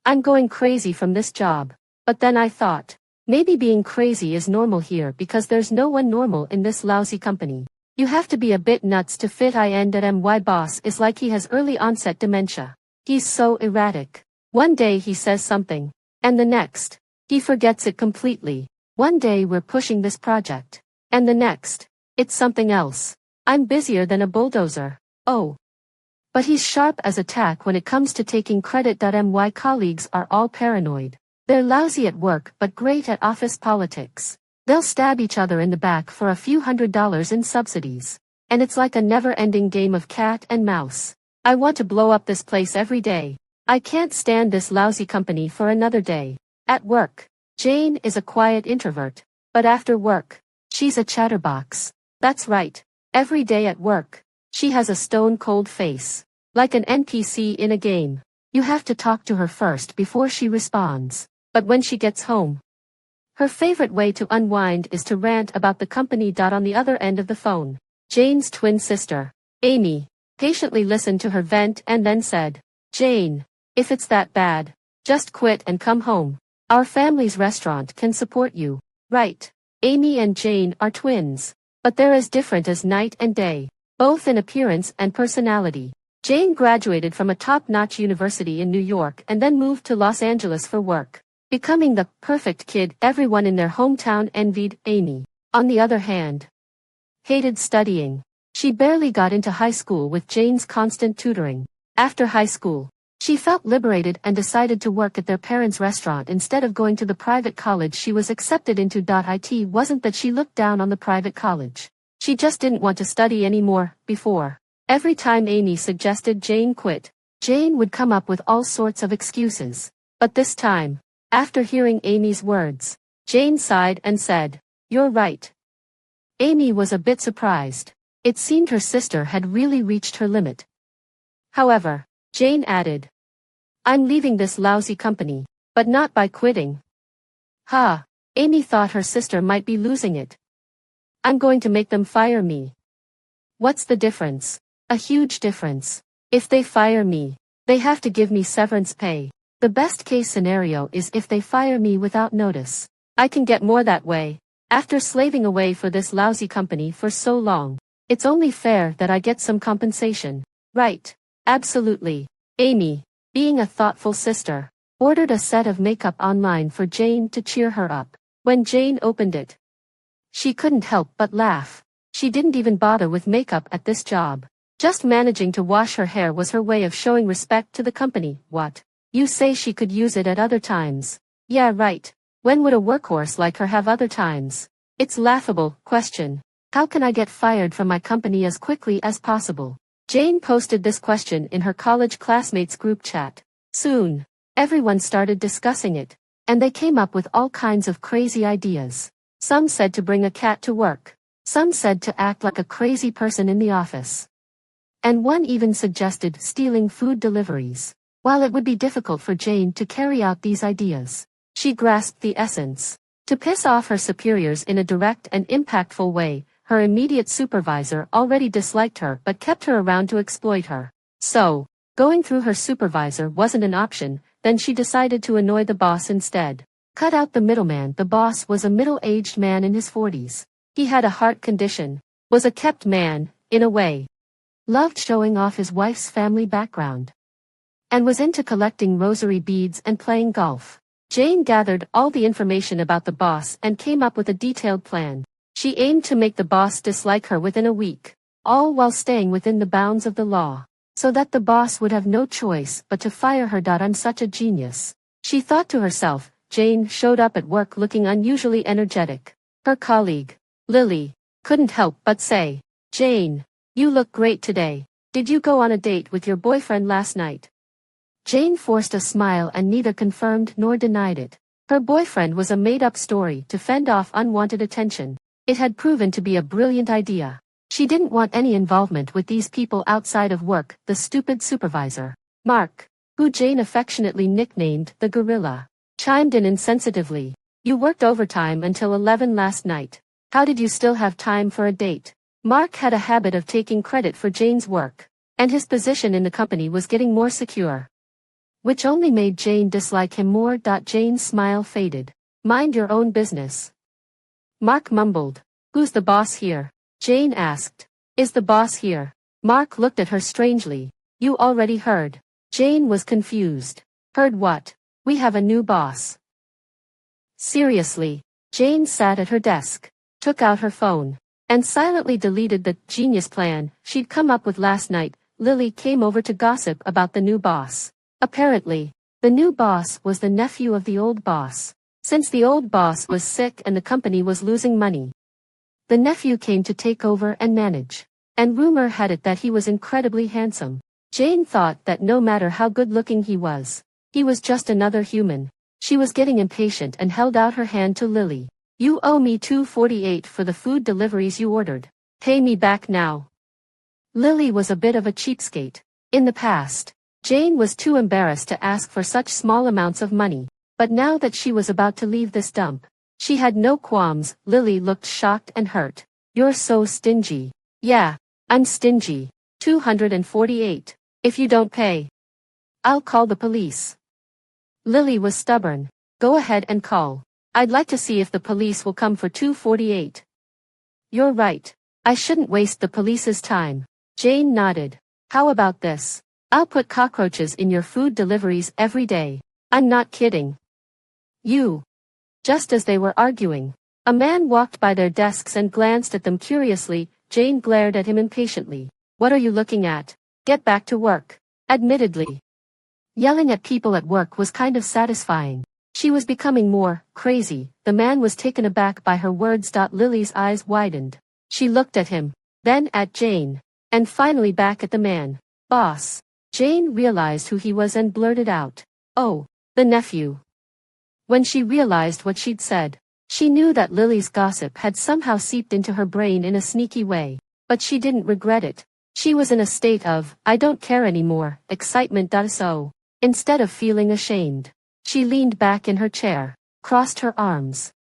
I'm going crazy from this job. But then I thought, maybe being crazy is normal here because there's no one normal in this lousy company. You have to be a bit nuts to fit in. My boss is like he has early onset dementia. He's so erratic. One day he says something, and the next, he forgets it completely. One day we're pushing this project, and the next, it's something else. I'm busier than a bulldozer. Oh. But he's sharp as a tack when it comes to taking credit. My colleagues are all paranoid. They're lousy at work but great at office politics. They'll stab each other in the back for a few $100s in subsidies. And it's like a never-ending game of cat and mouse. I want to blow up this place every day. I can't stand this lousy company for another day. At work, Jane is a quiet introvert. But after work, she's a chatterbox. That's right. Every day at work, she has a stone-cold face. Like an NPC in a game. You have to talk to her first before she responds. But when she gets home, her favorite way to unwind is to rant about the company. On the other end of the phone, Jane's twin sister, Amy, patiently listened to her vent and then said, Jane, if it's that bad, just quit and come home. Our family's restaurant can support you. Right. Amy and Jane are twins. But they're as different as night and day, both in appearance and personality. Jane graduated from a top-notch university in New York and then moved to Los Angeles for work, becoming the perfect kid everyone in their hometown envied. Amy, on the other hand, hated studying. She barely got into high school with Jane's constant tutoring. After high school, she felt liberated and decided to work at their parents' restaurant instead of going to the private college she was accepted into. It wasn't that she looked down on the private college. She just didn't want to study anymore. Before, every time Amy suggested Jane quit, Jane would come up with all sorts of excuses. But this time, after hearing Amy's words, Jane sighed and said, You're right. Amy was a bit surprised. It seemed her sister had really reached her limit. However, Jane added, I'm leaving this lousy company, but not by quitting. Ha! Amy thought her sister might be losing it. I'm going to make them fire me. What's the difference? A huge difference. If they fire me, they have to give me severance pay. The best case scenario is if they fire me without notice. I can get more that way. After slaving away for this lousy company for so long, it's only fair that I get some compensation. Right. Absolutely. Amy, being a thoughtful sister, ordered a set of makeup online for Jane to cheer her up. When Jane opened it, she couldn't help but laugh. She didn't even bother with makeup at this job. Just managing to wash her hair was her way of showing respect to the company. What? You say she could use it at other times? Yeah, right. When would a workhorse like her have other times? It's laughable. Question. How can I get fired from my company as quickly as possible? Jane posted this question in her college classmates group chat. Soon, everyone started discussing it, and they came up with all kinds of crazy ideas. Some said to bring a cat to work. Some said to act like a crazy person in the office. And one even suggested stealing food deliveries. While it would be difficult for Jane to carry out these ideas, she grasped the essence. To piss off her superiors in a direct and impactful way. Her immediate supervisor already disliked her but kept her around to exploit her. So, going through her supervisor wasn't an option, then she decided to annoy the boss instead. Cut out the middleman. The boss was a middle-aged man in his 40s. He had a heart condition, was a kept man, in a way. Loved showing off his wife's family background. And was into collecting rosary beads and playing golf. Jane gathered all the information about the boss and came up with a detailed plan. She aimed to make the boss dislike her within a week, all while staying within the bounds of the law, so that the boss would have no choice but to fire her. I'm such a genius. She thought to herself. Jane showed up at work looking unusually energetic. Her colleague, Lily, couldn't help but say, Jane, you look great today. Did you go on a date with your boyfriend last night? Jane forced a smile and neither confirmed nor denied it. Her boyfriend was a made-up story to fend off unwanted attention. It had proven to be a brilliant idea. She didn't want any involvement with these people outside of work. The stupid supervisor, Mark, who Jane affectionately nicknamed the Gorilla, chimed in insensitively. You worked overtime until 11 last night. How did you still have time for a date? Mark had a habit of taking credit for Jane's work, and his position in the company was getting more secure. which only made Jane dislike him more. Jane's smile faded. Mind your own business. Mark mumbled. Who's the boss here? Jane asked. Is the boss here? Mark looked at her strangely. You already heard. Jane was confused. Heard what? We have a new boss. Seriously. Jane sat at her desk, took out her phone, and silently deleted the genius plan she'd come up with last night. Lily came over to gossip about the new boss. Apparently, the new boss was the nephew of the old boss. Since the old boss was sick and the company was losing money, the nephew came to take over and manage. And rumor had it that he was incredibly handsome. Jane thought that no matter how good-looking he was just another human. She was getting impatient and held out her hand to Lily. You owe me $2.48 for the food deliveries you ordered. Pay me back now. Lily was a bit of a cheapskate. In the past, Jane was too embarrassed to ask for such small amounts of money. But now that she was about to leave this dump, she had no qualms. Lily looked shocked and hurt. You're so stingy. Yeah, I'm stingy. $248. If you don't pay, I'll call the police. Lily was stubborn. Go ahead and call. I'd like to see if the police will come for $248. You're right. I shouldn't waste the police's time. Jane nodded. How about this? I'll put cockroaches in your food deliveries every day. I'm not kidding. You. Just as they were arguing, a man walked by their desks and glanced at them curiously. Jane glared at him impatiently. What are you looking at? Get back to work. Admittedly, yelling at people at work was kind of satisfying. She was becoming more crazy. The man was taken aback by her words. Lily's eyes widened. She looked at him, then at Jane, and finally back at the man. Boss. Jane realized who he was and blurted out. Oh, the nephew. When she realized what she'd said, she knew that Lily's gossip had somehow seeped into her brain in a sneaky way, but she didn't regret it. She was in a state of, I don't care anymore, excitement. So, instead of feeling ashamed, she leaned back in her chair, crossed her arms,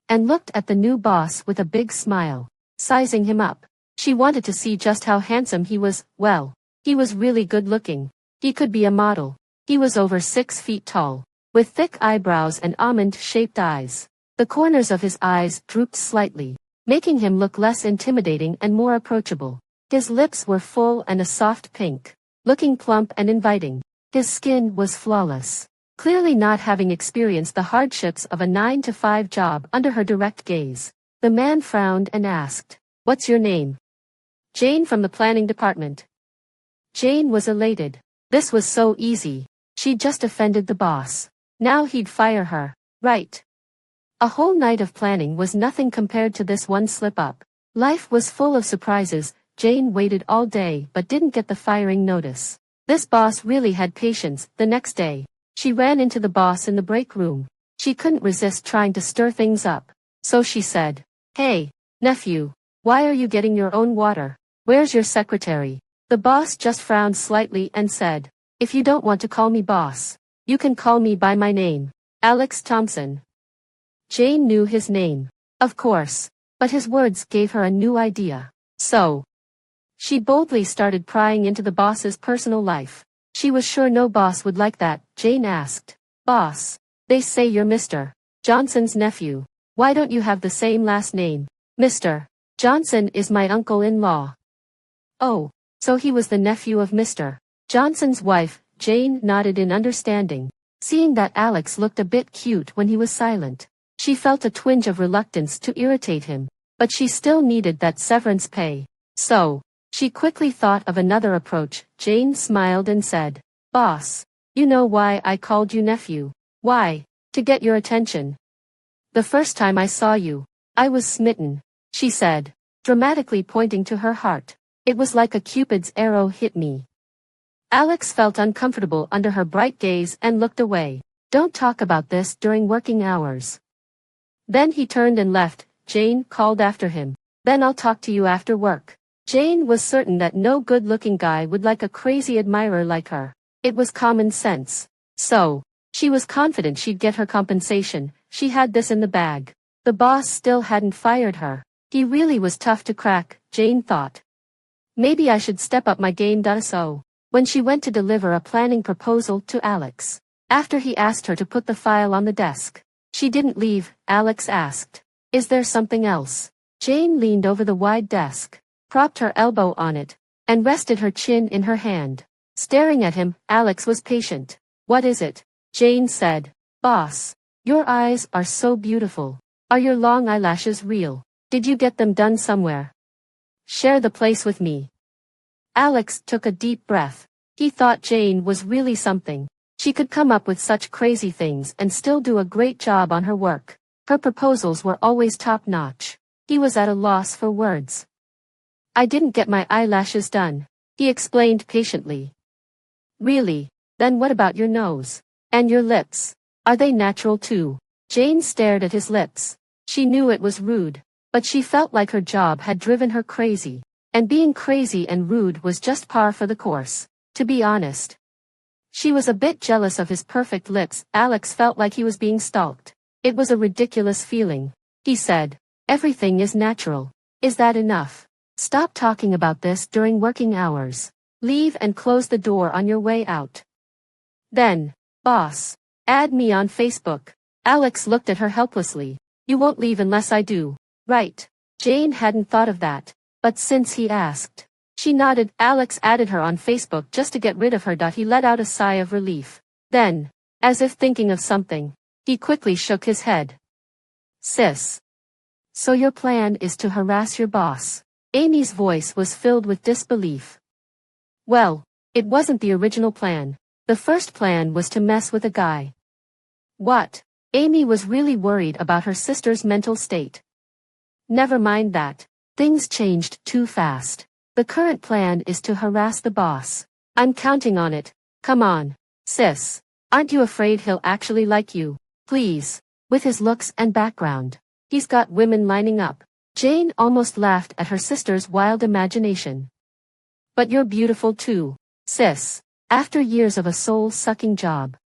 and looked at the new boss with a big smile, sizing him up. She wanted to see just how handsome he was. Well, he was really good looking. He could be a model. He was over 6 feet tall, with thick eyebrows and almond-shaped eyes. The corners of his eyes drooped slightly, making him look less intimidating and more approachable. His lips were full and a soft pink, looking plump and inviting. His skin was flawless, clearly not having experienced the hardships of a 9-to-5 job under her direct gaze. The man frowned and asked, What's your name? Jane, from the planning department. Jane was elated. This was so easy. She'd just offended the boss. Now he'd fire her. Right. A whole night of planning was nothing compared to this one slip-up. Life was full of surprises. Jane waited all day but didn't get the firing notice. This boss really had patience. The next day, she ran into the boss in the break room. She couldn't resist trying to stir things up. So she said, Hey, nephew, why are you getting your own water? Where's your secretary? The boss just frowned slightly and said, If you don't want to call me boss, you can call me by my name, Alex Thompson. Jane knew his name, of course, but his words gave her a new idea. So, she boldly started prying into the boss's personal life. She was sure no boss would like that. Jane asked, Boss, they say you're Mr. Johnson's nephew. Why don't you have the same last name? Mr. Johnson is my uncle-in-law. Oh, so he was the nephew of Mr. Johnson's wife. Jane nodded in understanding, seeing that Alex looked a bit cute when he was silent. She felt a twinge of reluctance to irritate him, but she still needed that severance pay. So, she quickly thought of another approach. Jane smiled and said, Boss, you know why I called you nephew? Why? To get your attention. The first time I saw you, I was smitten, she said, dramatically pointing to her heart. It was like a Cupid's arrow hit me. Alex felt uncomfortable under her bright gaze and looked away. Don't talk about this during working hours. Then he turned and left. Jane called after him. Then I'll talk to you after work. Jane was certain that no good-looking guy would like a crazy admirer like her. It was common sense. So, she was confident she'd get her compensation. She had this in the bag. The boss still hadn't fired her. He really was tough to crack, Jane thought. Maybe I should step up my game. So, when she went to deliver a planning proposal to Alex. After he asked her to put the file on the desk, she didn't leave. Alex asked, "Is there something else?" Jane leaned over the wide desk, propped her elbow on it, and rested her chin in her hand. Staring at him, Alex was patient. "What is it?" Jane said. "Boss, your eyes are so beautiful. Are your long eyelashes real? Did you get them done somewhere? Share the place with me." Alex took a deep breath. He thought Jane was really something. She could come up with such crazy things and still do a great job on her work. Her proposals were always top-notch. He was at a loss for words. "I didn't get my eyelashes done," he explained patiently. "Really? Then what about your nose? And your lips? Are they natural too?" Jane stared at his lips. She knew it was rude, but she felt like her job had driven her crazy, and being crazy and rude was just par for the course. To be honest, she was a bit jealous of his perfect lips. Alex felt like he was being stalked. It was a ridiculous feeling. He said, "Everything is natural. Is that enough? Stop talking about this during working hours. Leave and close the door on your way out. Then, boss, add me on Facebook." Alex looked at her helplessly. "You won't leave unless I do, right?" Jane hadn't thought of that, but since he asked, she nodded. Alex added her on Facebook just to get rid of her. He let out a sigh of relief. Then, as if thinking of something, he quickly shook his head. "Sis. So your plan is to harass your boss?" Amy's voice was filled with disbelief. "Well, it wasn't the original plan. The first plan was to mess with a guy." "What?" Amy was really worried about her sister's mental state. "Never mind that. Things changed too fast. The current plan is to harass the boss. I'm counting on it. Come on, sis. Aren't you afraid he'll actually like you? Please." With his looks and background, he's got women lining up. Jane almost laughed at her sister's wild imagination. "But you're beautiful too, sis." After years of a soul-sucking job,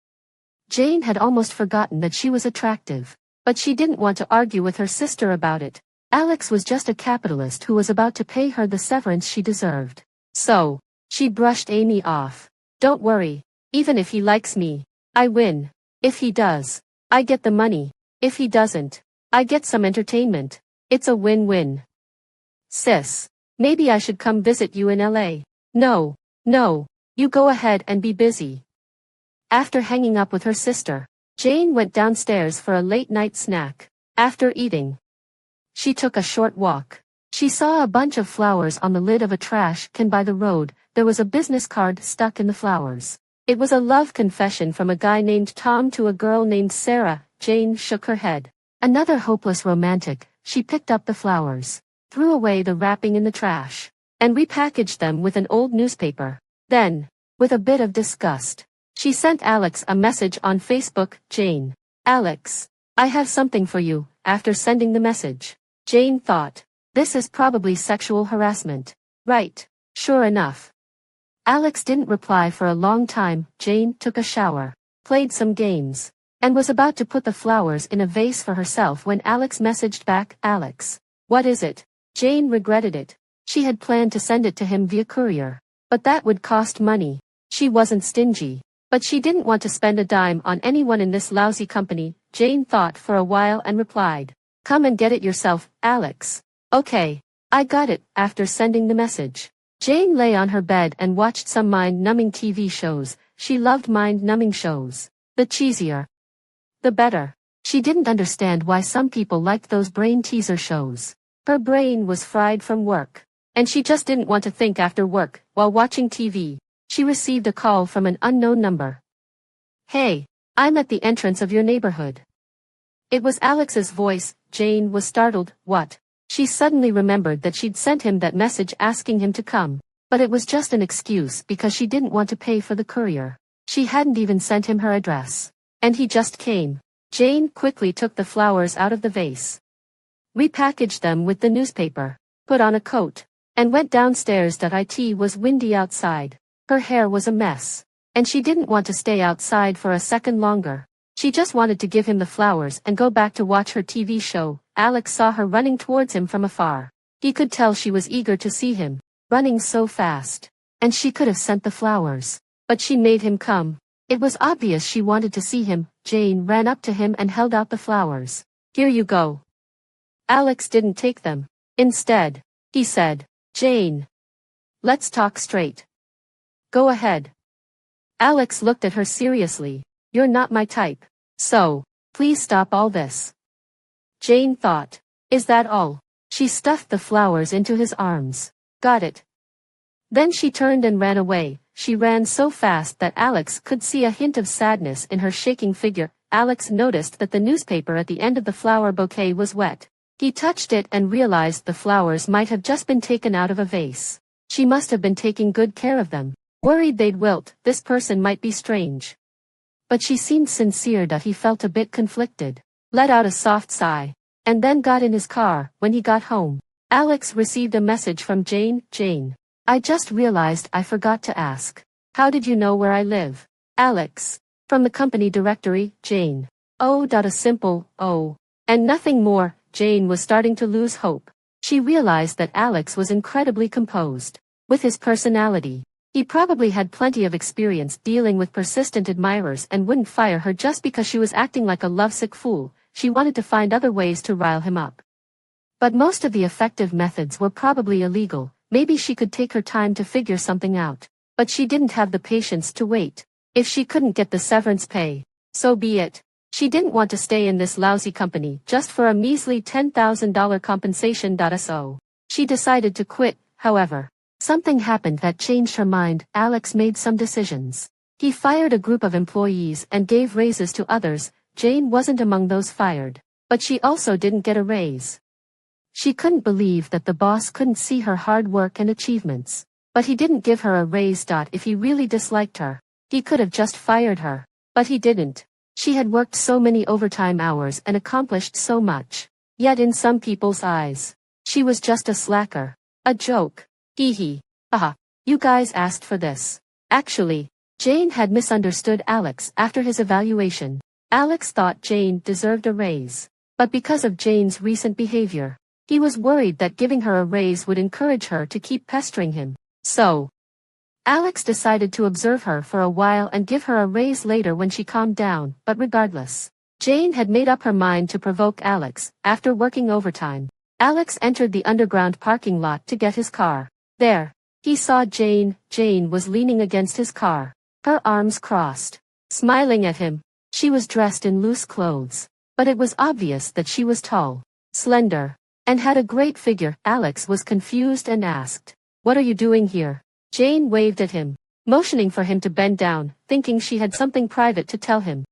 Jane had almost forgotten that she was attractive, but she didn't want to argue with her sister about it. Alex was just a capitalist who was about to pay her the severance she deserved. So, she brushed Amy off. "Don't worry, even if he likes me, I win. If he does, I get the money. If he doesn't, I get some entertainment. It's a win-win. Sis, maybe I should come visit you in LA. No, you go ahead and be busy." After hanging up with her sister, Jane went downstairs for a late-night snack. After eating, she took a short walk. She saw a bunch of flowers on the lid of a trash can by the road. There was a business card stuck in the flowers. It was a love confession from a guy named Tom to a girl named Sarah. Jane shook her head. Another hopeless romantic. She picked up the flowers, threw away the wrapping in the trash, and repackaged them with an old newspaper. Then, with a bit of disgust, she sent Alex a message on Facebook. "Jane. Alex, I have something for you." After sending the message, Jane thought, this is probably sexual harassment. Right, sure enough. Alex didn't reply for a long time. Jane took a shower, played some games, and was about to put the flowers in a vase for herself when Alex messaged back. "Alex, what is it?" Jane regretted it. She had planned to send it to him via courier, but that would cost money. She wasn't stingy, but she didn't want to spend a dime on anyone in this lousy company. Jane thought for a while and replied, "Come and get it yourself, Alex." "Okay, I got it." After sending the message, Jane lay on her bed and watched some mind-numbing TV shows. She loved mind-numbing shows. The cheesier, the better. She didn't understand why some people liked those brain teaser shows. Her brain was fried from work, and she just didn't want to think after work. While watching TV, she received a call from an unknown number. "Hey, I'm at the entrance of your neighborhood." It was Alex's voice. Jane was startled. "What?" She suddenly remembered that she'd sent him that message asking him to come, but it was just an excuse because she didn't want to pay for the courier. She hadn't even sent him her address. And he just came. Jane quickly took the flowers out of the vase, repackaged them with the newspaper, put on a coat, and went downstairs. It was windy outside. Her hair was a mess, and she didn't want to stay outside for a second longer. She just wanted to give him the flowers and go back to watch her TV show. Alex saw her running towards him from afar. He could tell she was eager to see him, running so fast. And she could have sent the flowers. But she made him come. It was obvious she wanted to see him. Jane ran up to him and held out the flowers. Here you go. Alex didn't take them. Instead, he said, Jane. Let's talk straight. Go ahead. Alex looked at her seriously. You're not my type. So, please stop all this. Jane thought. Is that all? She stuffed the flowers into his arms. Got it. Then she turned and ran away. She ran so fast that Alex could see a hint of sadness in her shaking figure. Alex noticed that the newspaper at the end of the flower bouquet was wet. He touched it and realized the flowers might have just been taken out of a vase. She must have been taking good care of them. Worried they'd wilt, this person might be strange. But she seemed sincere that he felt a bit conflicted. Let out a soft sigh. And then got in his car. When he got home, Alex received a message from Jane. Jane. I just realized I forgot to ask. How did you know where I live? Alex. From the company directory, Jane. Oh. A simple, oh. And nothing more. Jane was starting to lose hope. She realized that Alex was incredibly composed. With his personality, he probably had plenty of experience dealing with persistent admirers and wouldn't fire her just because she was acting like a lovesick fool. She wanted to find other ways to rile him up. But most of the effective methods were probably illegal. Maybe she could take her time to figure something out. But she didn't have the patience to wait. If she couldn't get the severance pay, so be it. She didn't want to stay in this lousy company just for a measly $10,000 compensation. So she decided to quit. However, something happened that changed her mind. Alex made some decisions. He fired a group of employees and gave raises to others. Jane wasn't among those fired, but she also didn't get a raise. She couldn't believe that the boss couldn't see her hard work and achievements. But he didn't give her a raise. If he really disliked her, he could have just fired her. But he didn't. She had worked so many overtime hours and accomplished so much. Yet in some people's eyes, she was just a slacker. A joke. Hee hee. Haha. You guys asked for this. Actually, Jane had misunderstood Alex after his evaluation. Alex thought Jane deserved a raise. But because of Jane's recent behavior, he was worried that giving her a raise would encourage her to keep pestering him. So, Alex decided to observe her for a while and give her a raise later when she calmed down. But regardless, Jane had made up her mind to provoke Alex. After working overtime, Alex entered the underground parking lot to get his car. There, he saw Jane. Jane was leaning against his car, her arms crossed, smiling at him. She was dressed in loose clothes, but it was obvious that she was tall, slender, and had a great figure. Alex was confused and asked, "What are you doing here?" Jane waved at him, motioning for him to bend down, thinking she had something private to tell him.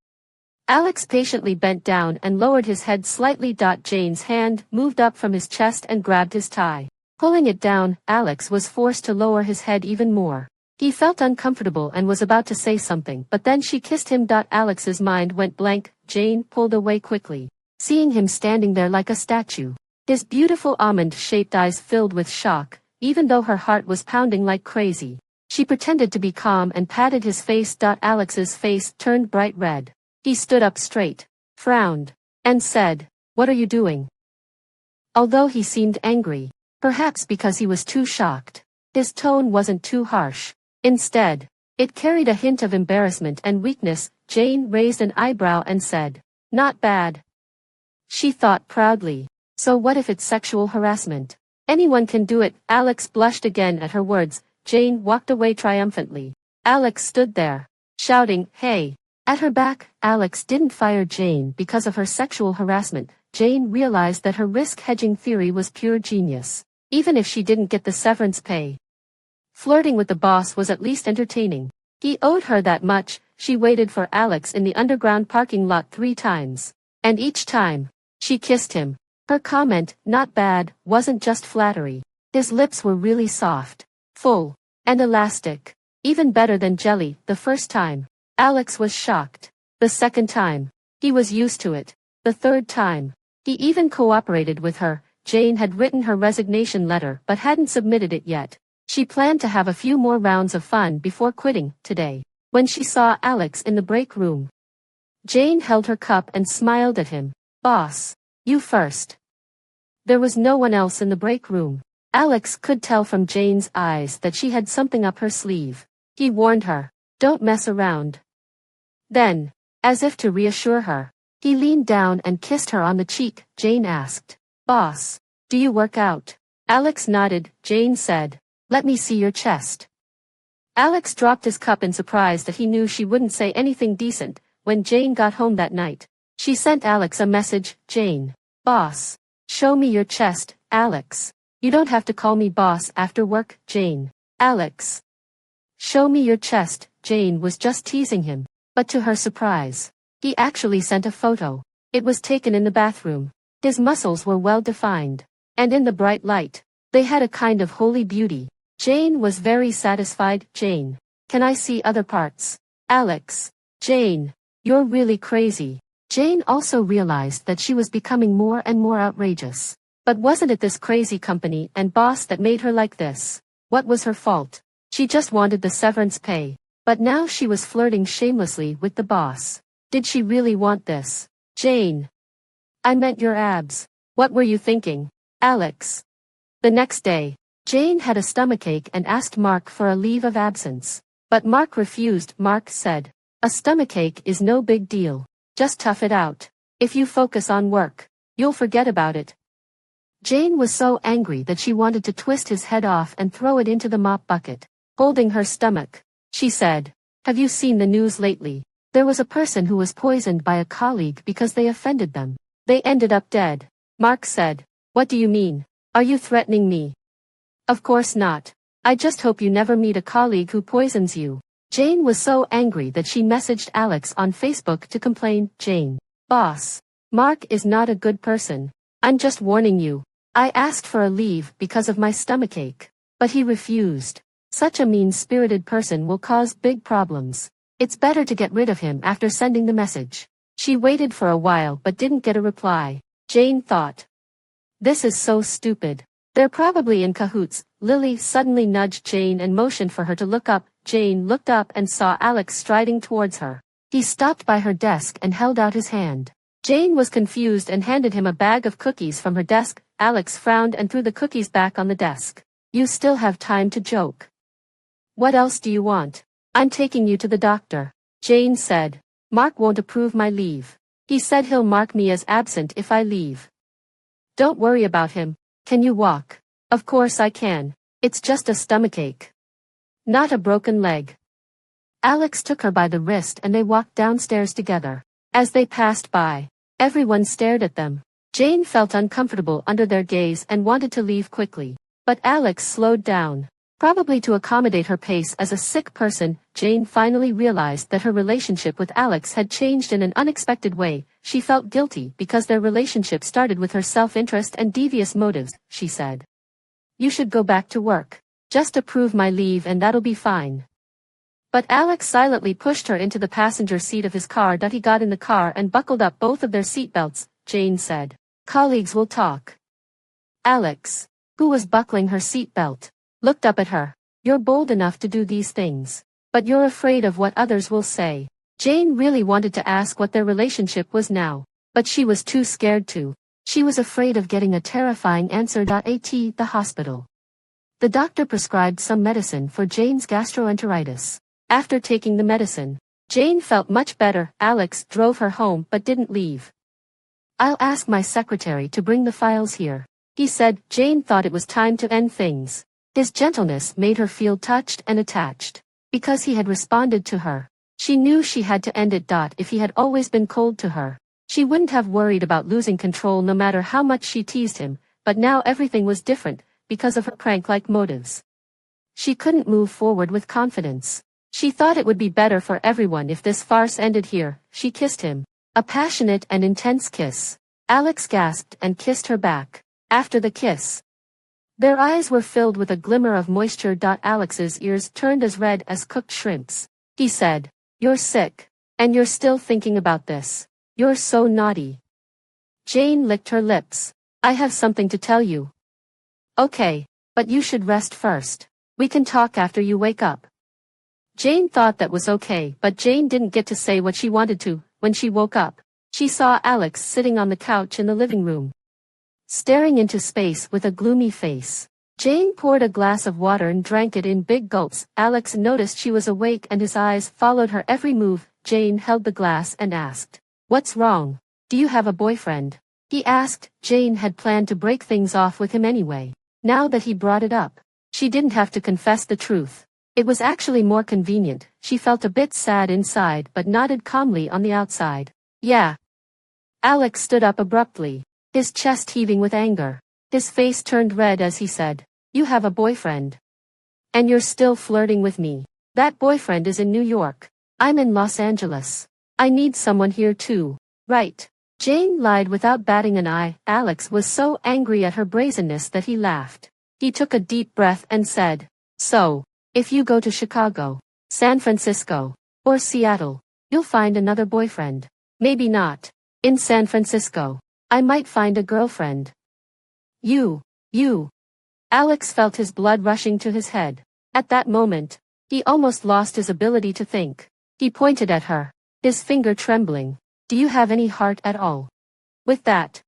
Alex patiently bent down and lowered his head slightly. Jane's hand moved up from his chest and grabbed his tie. Pulling it down, Alex was forced to lower his head even more. He felt uncomfortable and was about to say something, but then she kissed him. Alex's mind went blank. Jane pulled away quickly, seeing him standing there like a statue. His beautiful almond-shaped eyes filled with shock, even though her heart was pounding like crazy. She pretended to be calm and patted his face. Alex's face turned bright red. He stood up straight, frowned, and said, "What are you doing?" Although he seemed angry, perhaps because he was too shocked, his tone wasn't too harsh. Instead, it carried a hint of embarrassment and weakness. Jane raised an eyebrow and said, "Not bad." She thought proudly. So what if it's sexual harassment? Anyone can do it. Alex blushed again at her words. Jane walked away triumphantly. Alex stood there, shouting, "Hey!" At her back. Alex didn't fire Jane because of her sexual harassment. Jane realized that her risk hedging theory was pure genius. Even if she didn't get the severance pay, flirting with the boss was at least entertaining. He owed her that much. She waited for Alex in the underground parking lot 3 times. And each time, she kissed him. Her comment, "Not bad," wasn't just flattery. His lips were really soft, full, and elastic. Even better than jelly. The first time, Alex was shocked. The second time, he was used to it. The third time, he even cooperated with her. Jane had written her resignation letter but hadn't submitted it yet. She planned to have a few more rounds of fun before quitting. Today, when she saw Alex in the break room, Jane held her cup and smiled at him. "Boss, you first." There was no one else in the break room. Alex could tell from Jane's eyes that she had something up her sleeve. He warned her, "Don't mess around." Then, as if to reassure her, he leaned down and kissed her on the cheek. Jane asked, "Boss, do you work out?" Alex nodded. Jane said, "Let me see your chest." Alex dropped his cup in surprise that he knew she wouldn't say anything decent. When Jane got home that night, she sent Alex a message. "Jane, boss, show me your chest." "Alex, you don't have to call me boss after work." "Jane, Alex, show me your chest." Jane was just teasing him, but to her surprise, he actually sent a photo. It was taken in the bathroom. His muscles were well defined, and in the bright light, they had a kind of holy beauty. Jane was very satisfied. "Jane, can I see other parts?" "Alex, Jane, you're really crazy." Jane also realized that she was becoming more and more outrageous. But wasn't it this crazy company and boss that made her like this? What was her fault? She just wanted the severance pay. But now she was flirting shamelessly with the boss. Did she really want this? "Jane, I meant your abs. What were you thinking?" "Alex." The next day, Jane had a stomachache and asked Mark for a leave of absence. But Mark refused. Mark said, "A stomachache is no big deal. Just tough it out. If you focus on work, you'll forget about it." Jane was so angry that she wanted to twist his head off and throw it into the mop bucket. Holding her stomach, she said, "Have you seen the news lately? There was a person who was poisoned by a colleague because they offended them. They ended up dead." Mark said, "What do you mean? Are you threatening me?" "Of course not. I just hope you never meet a colleague who poisons you." Jane was so angry that she messaged Alex on Facebook to complain. "Jane, boss, Mark is not a good person. I'm just warning you. I asked for a leave because of my stomachache, but he refused. Such a mean-spirited person will cause big problems. It's better to get rid of him." After sending the message, she waited for a while but didn't get a reply. Jane thought, "This is so stupid. They're probably in cahoots." Lily suddenly nudged Jane and motioned for her to look up. Jane looked up and saw Alex striding towards her. He stopped by her desk and held out his hand. Jane was confused and handed him a bag of cookies from her desk. Alex frowned and threw the cookies back on the desk. "You still have time to joke. What else do you want?" "I'm taking you to the doctor." Jane said, "Mark won't approve my leave. He said he'll mark me as absent if I leave." "Don't worry about him. Can you walk?" "Of course I can. It's just a stomachache. Not a broken leg." Alex took her by the wrist and they walked downstairs together. As they passed by, everyone stared at them. Jane felt uncomfortable under their gaze and wanted to leave quickly. But Alex slowed down. Probably to accommodate her pace as a sick person. Jane finally realized that her relationship with Alex had changed in an unexpected way. She felt guilty because their relationship started with her self-interest and devious motives. She said, "You should go back to work. Just approve my leave and that'll be fine." But Alex silently pushed her into the passenger seat of his car. He got in the car and buckled up both of their seatbelts. Jane said, "Colleagues will talk." Alex, who was buckling her seatbelt, looked up at her. "You're bold enough to do these things, but you're afraid of what others will say." Jane really wanted to ask what their relationship was now, but she was too scared to. She was afraid of getting a terrifying answer. At the hospital, the doctor prescribed some medicine for Jane's gastroenteritis. After taking the medicine, Jane felt much better. Alex drove her home but didn't leave. "I'll ask my secretary to bring the files here," he said. Jane thought it was time to end things. His gentleness made her feel touched and attached. Because he had responded to her, she knew she had to end it. If he had always been cold to her, she wouldn't have worried about losing control no matter how much she teased him, but now everything was different, because of her prank-like motives. She couldn't move forward with confidence. She thought it would be better for everyone if this farce ended here. She kissed him. A passionate and intense kiss. Alex gasped and kissed her back. After the kiss, their eyes were filled with a glimmer of moisture. Alex's ears turned as red as cooked shrimps. He said, "You're sick. And you're still thinking about this. You're so naughty." Jane licked her lips. "I have something to tell you." "Okay, but you should rest first. We can talk after you wake up." Jane thought that was okay, but Jane didn't get to say what she wanted to. When she woke up, she saw Alex sitting on the couch in the living room, staring into space with a gloomy face. Jane poured a glass of water and drank it in big gulps. Alex noticed she was awake and his eyes followed her every move. Jane held the glass and asked, "What's wrong? Do you have a boyfriend?" He asked. Jane had planned to break things off with him anyway. Now that he brought it up, she didn't have to confess the truth. It was actually more convenient. She felt a bit sad inside but nodded calmly on the outside. Yeah. Alex stood up abruptly, his chest heaving with anger. His face turned red as he said, "You have a boyfriend. And you're still flirting with me. That boyfriend is in New York. I'm in Los Angeles. I need someone here too, right?" Jane lied without batting an eye. Alex was so angry at her brazenness that he laughed. He took a deep breath and said, "So, if you go to Chicago, San Francisco, or Seattle, you'll find another boyfriend. Maybe not. In San Francisco, I might find a girlfriend." You. Alex felt his blood rushing to his head. At that moment, he almost lost his ability to think. He pointed at her, his finger trembling. "Do you have any heart at all?" With that,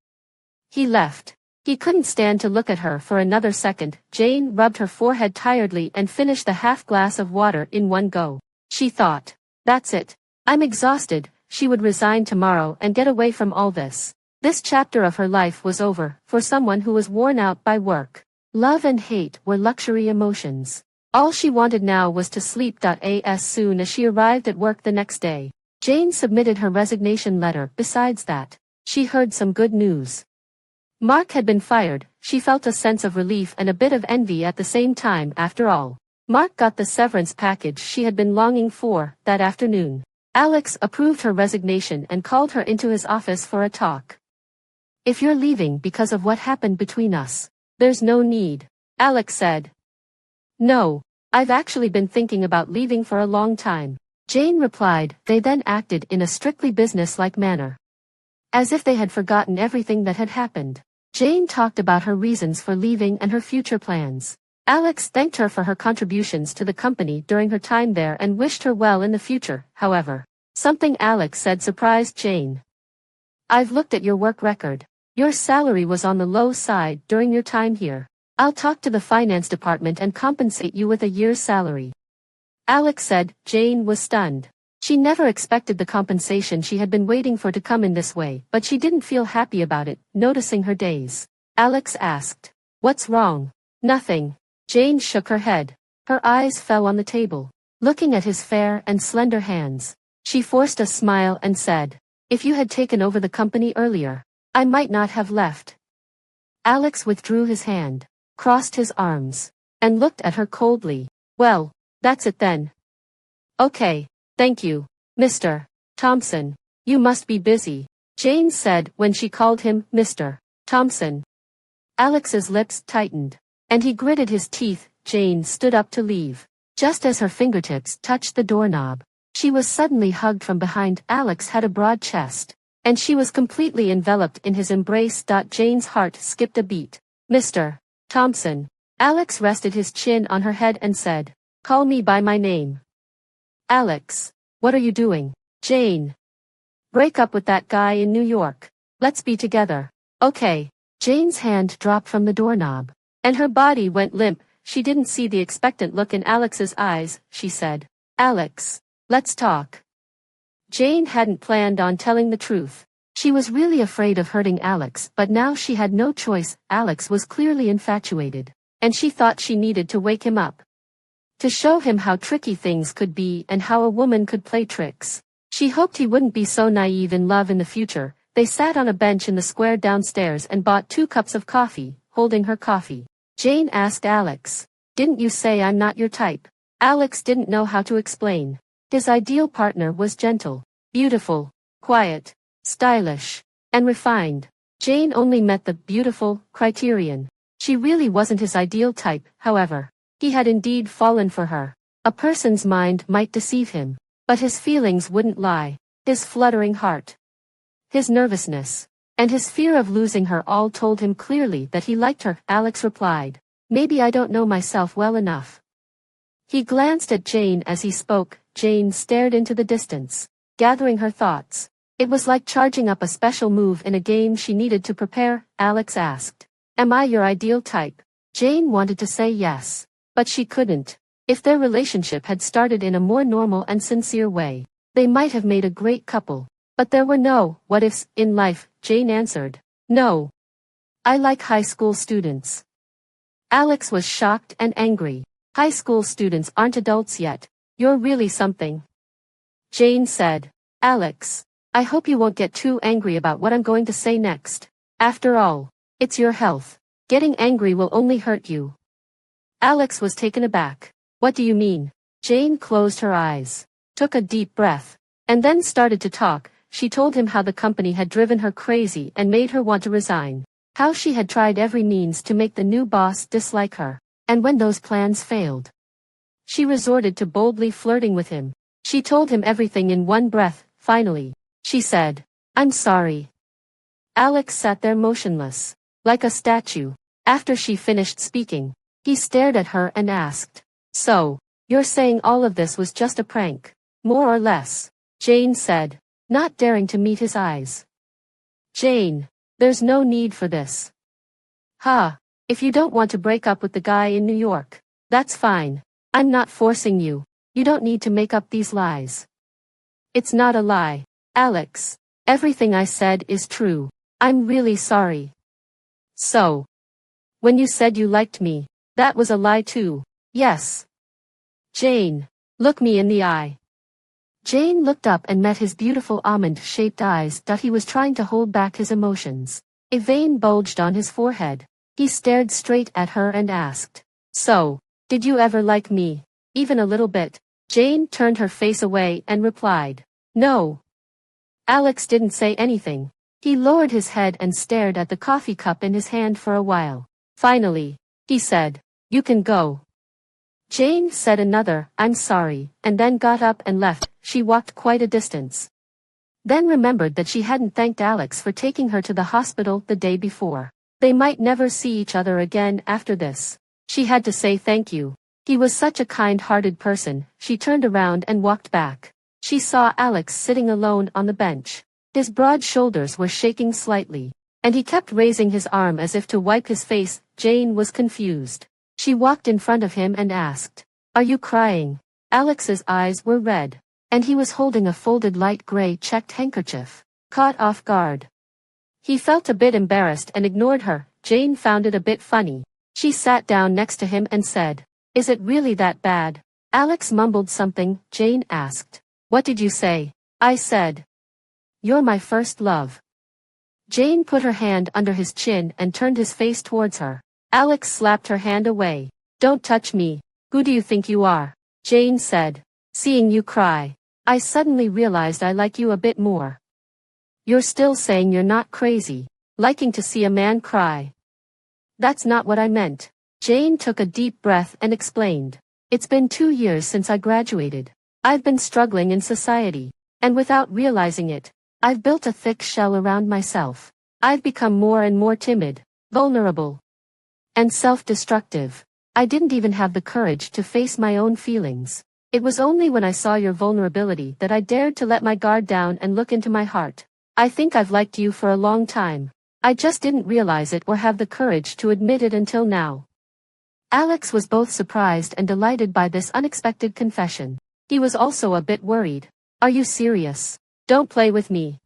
he left. He couldn't stand to look at her for another second. Jane rubbed her forehead tiredly and finished the half glass of water in one go. She thought, "That's it. I'm exhausted." She would resign tomorrow and get away from all this. This chapter of her life was over, for someone who was worn out by work. Love and hate were luxury emotions. All she wanted now was to sleep. As soon as she arrived at work the next day, Jane submitted her resignation letter. Besides that, she heard some good news. Mark had been fired. She felt a sense of relief and a bit of envy at the same time. After all, Mark got the severance package she had been longing for. That afternoon, Alex approved her resignation and called her into his office for a talk. "If you're leaving because of what happened between us, there's no need," Alex said. "No, I've actually been thinking about leaving for a long time," Jane replied. They then acted in a strictly business-like manner, as if they had forgotten everything that had happened. Jane talked about her reasons for leaving and her future plans. Alex thanked her for her contributions to the company during her time there and wished her well in the future. However, something Alex said surprised Jane. "I've looked at your work record. Your salary was on the low side during your time here. I'll talk to the finance department and compensate you with a year's salary." Alex said. Jane was stunned. She never expected the compensation she had been waiting for to come in this way, but she didn't feel happy about it. Noticing her daze, Alex asked, "What's wrong?" "Nothing." Jane shook her head. Her eyes fell on the table. Looking at his fair and slender hands, she forced a smile and said, "If you had taken over the company earlier, I might not have left." Alex withdrew his hand, crossed his arms, and looked at her coldly. "Well, that's it then. Okay, thank you, Mr. Thompson. You must be busy," Jane said when she called him Mr. Thompson. Alex's lips tightened, and he gritted his teeth. Jane stood up to leave. Just as her fingertips touched the doorknob, she was suddenly hugged from behind. Alex had a broad chest, and she was completely enveloped in his embrace. Jane's heart skipped a beat. "Mr. Thompson." Alex rested his chin on her head and said, "Call me by my name." "Alex, what are you doing?" "Jane. Break up with that guy in New York. Let's be together." "Okay." Jane's hand dropped from the doorknob, and her body went limp. She didn't see the expectant look in Alex's eyes. She said, "Alex, let's talk." Jane hadn't planned on telling the truth. She was really afraid of hurting Alex, but now she had no choice. Alex was clearly infatuated, and she thought she needed to wake him up, to show him how tricky things could be and how a woman could play tricks. She hoped he wouldn't be so naive in love in the future. They sat on a bench in the square downstairs and bought 2 cups of coffee. Holding her coffee, Jane asked Alex, "Didn't you say I'm not your type?" Alex didn't know how to explain. His ideal partner was gentle, beautiful, quiet, stylish, and refined. Jane only met the beautiful criterion. She really wasn't his ideal type. However, he had indeed fallen for her. A person's mind might deceive him, but his feelings wouldn't lie. His fluttering heart, his nervousness, and his fear of losing her all told him clearly that he liked her. Alex replied, "Maybe I don't know myself well enough." He glanced at Jane as he spoke. Jane stared into the distance, gathering her thoughts. It was like charging up a special move in a game she needed to prepare. Alex asked, "Am I your ideal type?" Jane wanted to say yes, but she couldn't. If their relationship had started in a more normal and sincere way, they might have made a great couple. But there were no what ifs in life, Jane answered. No. I like high school students. Alex was shocked and angry. High school students aren't adults yet. You're really something. Jane said. Alex, I hope you won't get too angry about what I'm going to say next. After all, it's your health. Getting angry will only hurt you. Alex was taken aback. What do you mean? Jane closed her eyes, took a deep breath, and then started to talk. She told him how the company had driven her crazy and made her want to resign. How she had tried every means to make the new boss dislike her, and when those plans failed, she resorted to boldly flirting with him. She told him everything in one breath. Finally, she said, I'm sorry. Alex sat there motionless, like a statue. After she finished speaking, he stared at her and asked, So, you're saying all of this was just a prank? More or less, Jane said, not daring to meet his eyes. Jane, there's no need for this. If you don't want to break up with the guy in New York, that's fine. I'm not forcing you. You don't need to make up these lies. It's not a lie, Alex. Everything I said is true. I'm really sorry. So, when you said you liked me, that was a lie too, yes? Jane, look me in the eye. Jane looked up and met his beautiful almond-shaped eyes. He was trying to hold back his emotions. A vein bulged on his forehead. He stared straight at her and asked, So, did you ever like me? Even a little bit? Jane turned her face away and replied, No. Alex didn't say anything. He lowered his head and stared at the coffee cup in his hand for a while. Finally, he said, You can go. Jane said another, I'm sorry, and then got up and left. She walked quite a distance. Then remembered that she hadn't thanked Alex for taking her to the hospital the day before. They might never see each other again after this. She had to say thank you. He was such a kind-hearted person. She turned around and walked back. She saw Alex sitting alone on the bench. His broad shoulders were shaking slightly, and he kept raising his arm as if to wipe his face. Jane was confused. She walked in front of him and asked, Are you crying? Alex's eyes were red, and he was holding a folded light gray checked handkerchief. Caught off guard, he felt a bit embarrassed and ignored her. Jane found it a bit funny. She sat down next to him and said, Is it really that bad? Alex mumbled something. Jane asked, What did you say? I said, You're my first love. Jane put her hand under his chin and turned his face towards her. Alex slapped her hand away. Don't touch me. Who do you think you are? Jane said. Seeing you cry, I suddenly realized I like you a bit more. You're still saying you're not crazy, liking to see a man cry. That's not what I meant. Jane took a deep breath and explained. It's been 2 years since I graduated. I've been struggling in society, and without realizing it, I've built a thick shell around myself. I've become more and more timid, vulnerable, and self-destructive. I didn't even have the courage to face my own feelings. It was only when I saw your vulnerability that I dared to let my guard down and look into my heart. I think I've liked you for a long time. I just didn't realize it or have the courage to admit it until now. Alex was both surprised and delighted by this unexpected confession. He was also a bit worried. Are you serious? Don't play with me.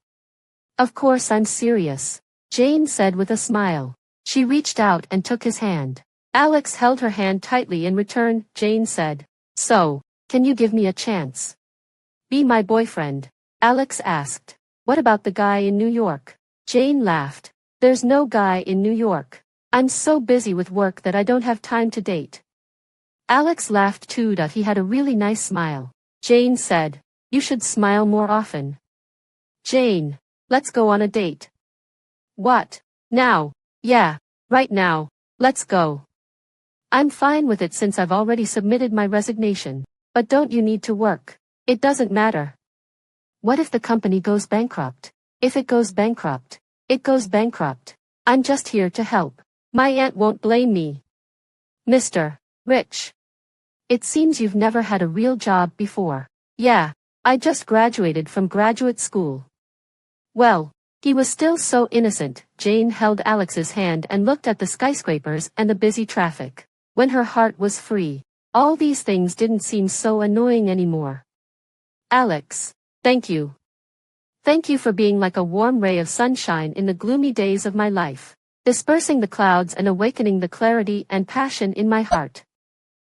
Of course I'm serious, Jane said with a smile. She reached out and took his hand. Alex held her hand tightly in return. Jane said, So, can you give me a chance? Be my boyfriend? Alex asked. What about the guy in New York? Jane laughed. There's no guy in New York. I'm so busy with work that I don't have time to date. Alex laughed too. He had a really nice smile. Jane said, You should smile more often. Jane, let's go on a date. What? Now? Yeah, right now. Let's go. I'm fine with it since I've already submitted my resignation. But don't you need to work? It doesn't matter. What if the company goes bankrupt? If it goes bankrupt, it goes bankrupt. I'm just here to help. My aunt won't blame me. Mr. Rich. It seems you've never had a real job before. Yeah, I just graduated from graduate school. Well, He was still so innocent. Jane held Alex's hand and looked at the skyscrapers and the busy traffic. When her heart was free, all these things didn't seem so annoying anymore. Alex, thank you. Thank you for being like a warm ray of sunshine in the gloomy days of my life, dispersing the clouds and awakening the clarity and passion in my heart.